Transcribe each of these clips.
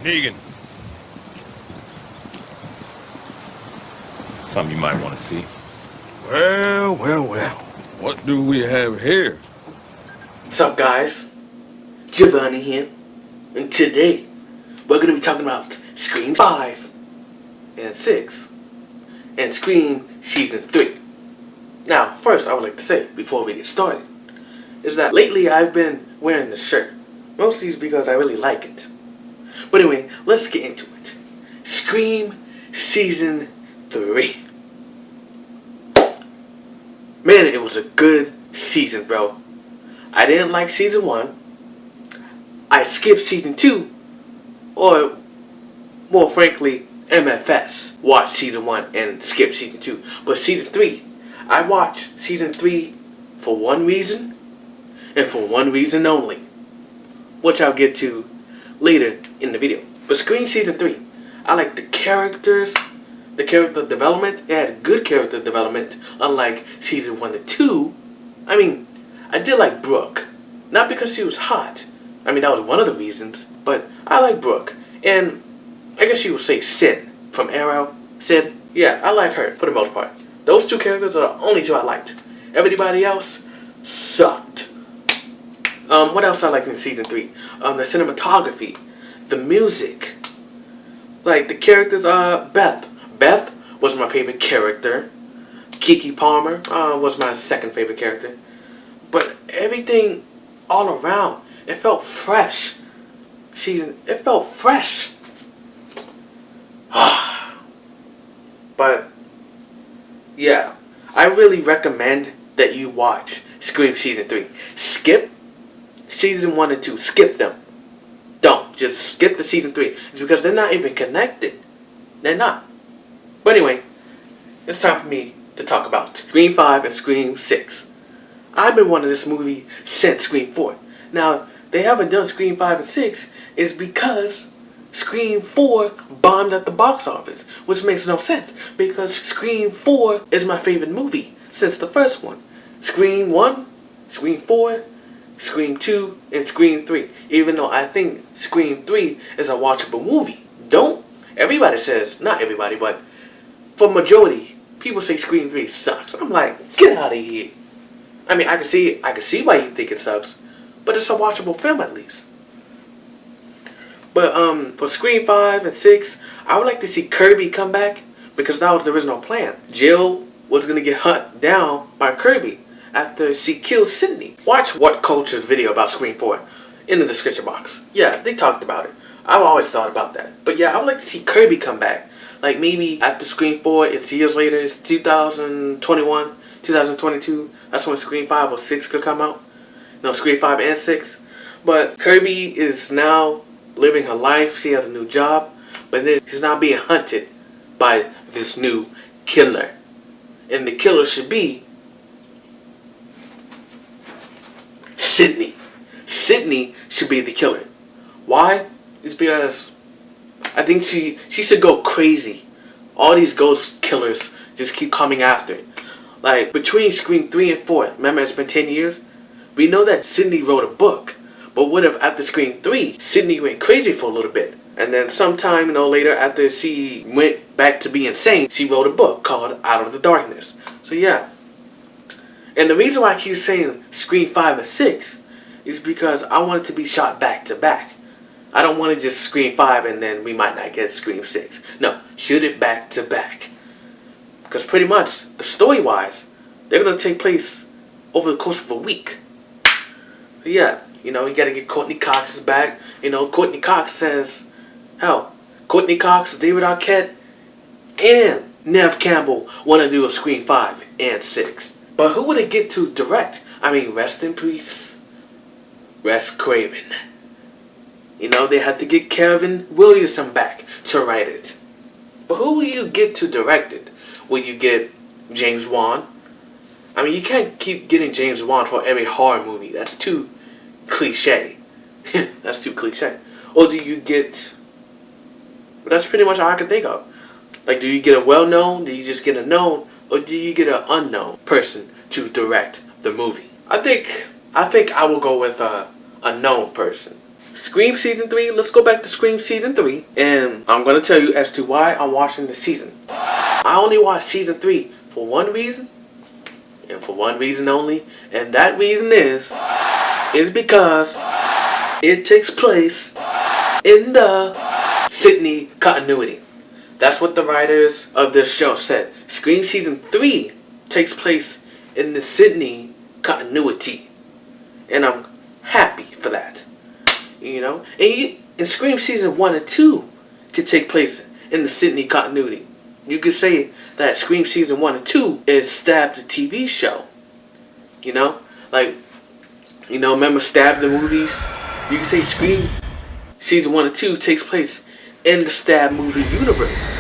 Negan. Something you might want to see. Well. What do we have here? What's up, guys? Giovanni here, and today we're going to be talking about Scream 5 and 6 and Scream Season 3. Now, first I would like to say, before we get started, is that lately I've been wearing this shirt. Mostly it's because I really like it. But anyway, let's get into it. Scream Season 3. Man, it was a good season, bro. I didn't like Season 1. I skipped Season 2. Or, more frankly, MFS. Watched Season 1 and skipped Season 2. But Season 3, I watched Season 3 for one reason, and for one reason only, which I'll get to later in the video. But Scream Season 3, I like the characters, the character development. It had good character development, unlike Season 1 and 2. I did like Brooke. Not because she was hot. That was one of the reasons. But I like Brooke. And I guess you would say Sid from Arrow. Sid. Yeah, I like her for the most part. Those two characters are the only two I liked. Everybody else sucked. What else I liked in Season 3? The cinematography. The music. Like, the characters, Beth. Beth was my favorite character. Keke Palmer was my second favorite character. But everything all around, it felt fresh. It felt fresh. But, yeah, I really recommend that you watch Scream Season 3. Skip Season 1 and 2. Skip them. Don't. Just skip the Season 3. It's because they're not even connected. They're not. But anyway, it's time for me to talk about Scream 5 and Scream 6. I've been wanting this movie since Scream 4. Now, they haven't done Scream 5 and 6 is because Scream 4 bombed at the box office, which makes no sense because Scream 4 is my favorite movie since the first one. Scream 1, Scream 4, Scream 2, and Scream 3. Even though I think Scream 3 is a watchable movie. Everybody says, not everybody, but for majority, people say Scream 3 sucks. I'm like, get out of here. I can see why you think it sucks, but it's a watchable film at least. But for Scream 5 and 6, I would like to see Kirby come back because that was the original plan. Jill was gonna get hunted down by Kirby after she killed Sidney. Watch What Culture's video about Scream 4 in the description box. Yeah, they talked about it. I've always thought about that. But yeah, I would like to see Kirby come back. Like maybe after Scream 4, it's years later, it's 2021, 2022. That's when Scream 5 or 6 could come out. No, Scream 5 and 6. But Kirby is now living her life. She has a new job. But then she's now being hunted by this new killer. And the killer should be Sidney. Sidney should be the killer. Why? It's because I think she should go crazy. All these ghost killers just keep coming after it. Like, between Scream 3 and 4, remember it's been 10 years? We know that Sidney wrote a book. But what if after Scream 3, Sidney went crazy for a little bit? And then sometime, later after she went back to being insane, she wrote a book called Out of the Darkness. So yeah. And the reason why I keep saying Scream 5 and 6 is because I want it to be shot back to back. I don't want to just Scream 5 and then we might not get Scream 6. No, shoot it back to back. Because pretty much, the story-wise, they're going to take place over the course of a week. So yeah, you gotta get Courtney Cox back. Courtney Cox says, hell, Courtney Cox, David Arquette, and Nev Campbell want to do a Scream 5 and 6. But who would it get to direct? Rest in peace, Wes Craven. They had to get Kevin Williamson back to write it. But who will you get to direct it? Will you get James Wan? You can't keep getting James Wan for every horror movie. That's too cliche. That's too cliche. Or do you get... That's pretty much all I can think of. Like, do you get a well-known? Do you just get a known? Or do you get an unknown person to direct the movie? I think I will go with a known person. Scream Season 3, let's go back to Scream Season 3. And I'm going to tell you as to why I'm watching this season. I only watched Season 3 for one reason. And for one reason only. And that reason is because it takes place in the Sidney continuity. That's what the writers of this show said. Scream Season 3 takes place in the Sidney continuity. And I'm happy for that. You know? And Scream Season 1 and 2 could take place in the Sidney continuity. You could say that Scream Season 1 and 2 is Stab the TV show. You know? Like, you know, remember Stab the movies? You could say Scream Season 1 and 2 takes place in the Stab movie universe.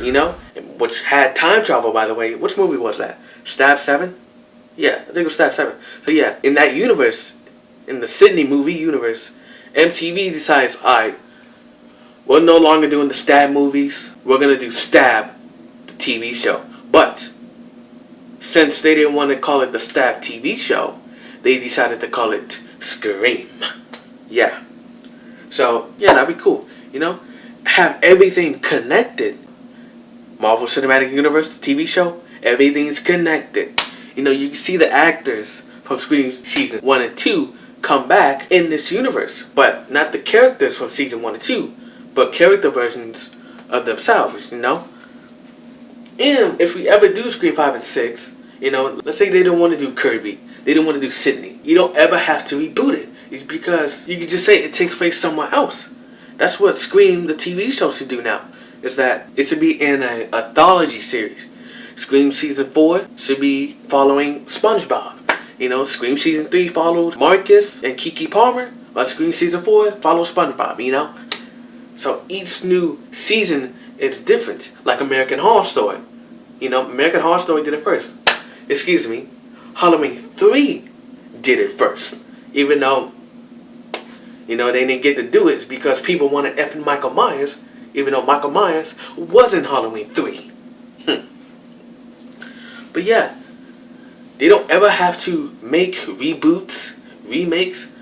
You know? Which had time travel, by the way. Which movie was that? Stab 7? Yeah, I think it was Stab 7. So yeah, in that universe, in the Sidney movie universe, MTV decides, alright, we're no longer doing the Stab movies. We're going to do Stab, the TV show. But since they didn't want to call it the Stab TV show, they decided to call it Scream. Yeah. So, yeah, that'd be cool. You know? Have everything connected. Marvel Cinematic Universe, the TV show, everything is connected. You know, you can see the actors from Scream Season 1 and 2 come back in this universe. But not the characters from Season 1 and 2, but character versions of themselves, you know? And if we ever do Scream 5 and 6, you know, let's say they don't want to do Kirby. They don't want to do Sidney. You don't ever have to reboot it. It's because you can just say it takes place somewhere else. That's what Scream, the TV show, should do now. Is that it should be in an anthology series. Scream Season 4 should be following SpongeBob. You know, Scream Season 3 follows Marcus and Kiki Palmer. But Scream Season 4 follows SpongeBob, you know? So each new season is different. Like American Horror Story. You know, American Horror Story did it first. Excuse me. Halloween 3 did it first. Even though, you know, they didn't get to do it because people wanted effing Michael Myers. Even though Michael Myers was in Halloween 3. But yeah, they don't ever have to make reboots, remakes.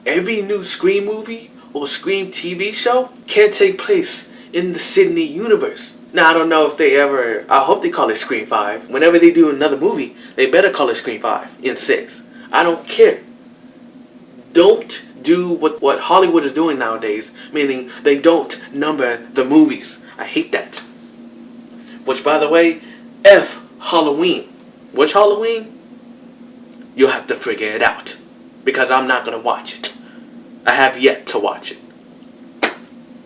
Every new Scream movie or Scream TV show can take place in the Sidney universe. Now, I don't know if they ever, I hope they call it Scream 5. Whenever they do another movie, they better call it Scream 5 in 6. I don't care. Don't do what Hollywood is doing nowadays, meaning they don't number the movies. I hate that. Which, by the way, F Halloween. Which Halloween? You'll have to figure it out. Because I'm not going to watch it. I have yet to watch it.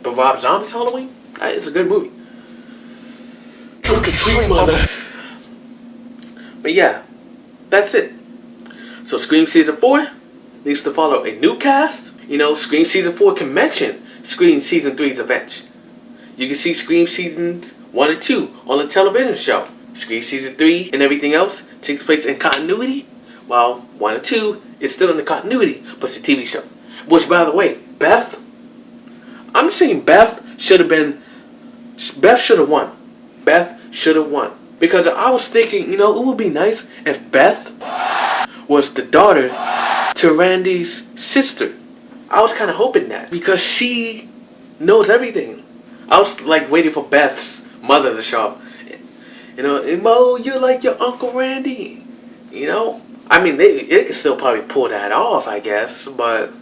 But Rob Zombie's Halloween? It's a good movie. Trick or treat, mother. But yeah, that's it. So Scream Season 4 needs to follow a new cast. You know, Scream Season 4 can mention Scream Season 3's events. You can see Scream Seasons 1 and 2 on the television show. Scream Season 3 and everything else takes place in continuity, while 1 and 2 is still in the continuity, but it's a TV show. Which, by the way, I'm saying Beth should have won. Beth should have won. Because I was thinking, you know, it would be nice if Beth was the daughter to Randy's sister. I was kind of hoping that. Because she knows everything. I was like waiting for Beth's mother to show up. You know, Mo, you're like your Uncle Randy. You know? I mean, they could still probably pull that off, I guess. But...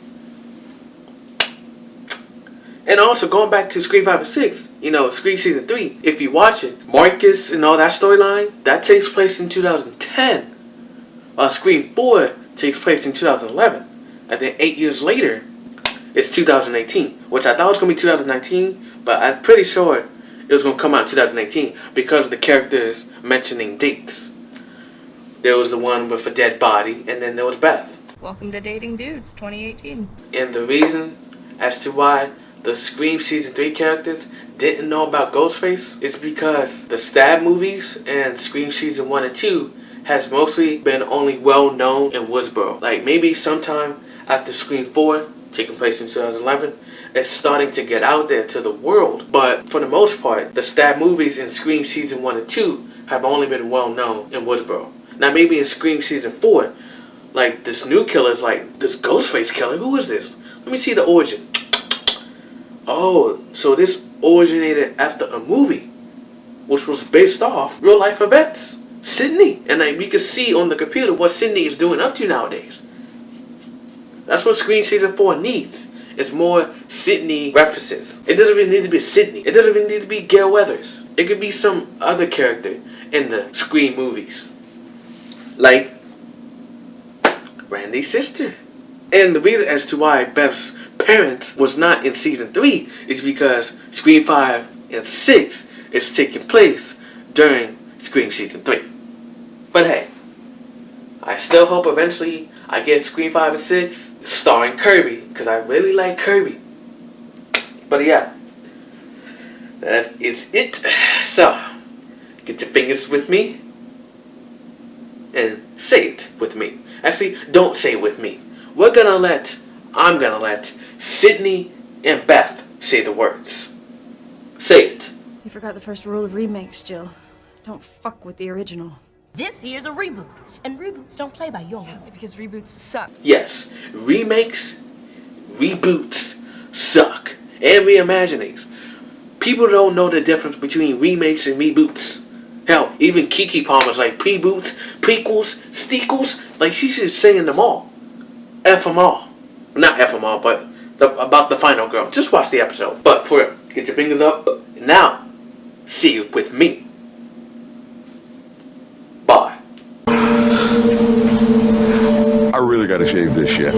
And also, going back to Scream 5 and 6, you know, Scream Season 3, if you watch it, Marcus and all that storyline, that takes place in 2010. While Scream 4 takes place in 2011. And then 8 years later, it's 2018. Which I thought was going to be 2019, but I'm pretty sure it was going to come out in 2018 because of the characters mentioning dates. There was the one with a dead body, and then there was Beth. Welcome to Dating Dudes 2018. And the reason as to why the Scream Season 3 characters didn't know about Ghostface is because the Stab movies and Scream Season 1 and 2 has mostly been only well known in Woodsboro. Like maybe sometime after Scream 4, taking place in 2011, it's starting to get out there to the world. But for the most part, the Stab movies in Scream Season 1 and 2 have only been well known in Woodsboro. Now maybe in Scream Season 4, like this new killer's like, this Ghostface killer, who is this? Let Let me see the origin. Oh, so this originated after a movie, which was based off real life events. Sidney, and we can see on the computer what Sidney is doing up to nowadays. That's what Scream Season 4 needs. It's more Sidney references. It doesn't even need to be Sidney. It doesn't even need to be Gail Weathers. It could be some other character in the Scream movies. Like Randy's sister. And the reason as to why Beth's parents was not in Season 3 is because Scream 5 and 6 is taking place during Scream Season 3. But hey, I still hope eventually I get Scream 5 and 6 starring Kirby, because I really like Kirby. But yeah, that is it. So, get your fingers with me and say it with me. Actually, don't say it with me. I'm gonna let Sidney and Beth say the words. Say it. You forgot the first rule of remakes, Jill. Don't fuck with the original. This here's a reboot, and reboots don't play by your rules. Because reboots suck. Yes, remakes, reboots suck. And reimaginings. People don't know the difference between remakes and reboots. Hell, even Kiki Palmer's like pre-boots, prequels, stequels. Like, she's just saying them all. F them all. Not F them all, but about the final girl. Just watch the episode. But for real, get your fingers up. And now, see it with me. Bye. I really gotta shave this shit.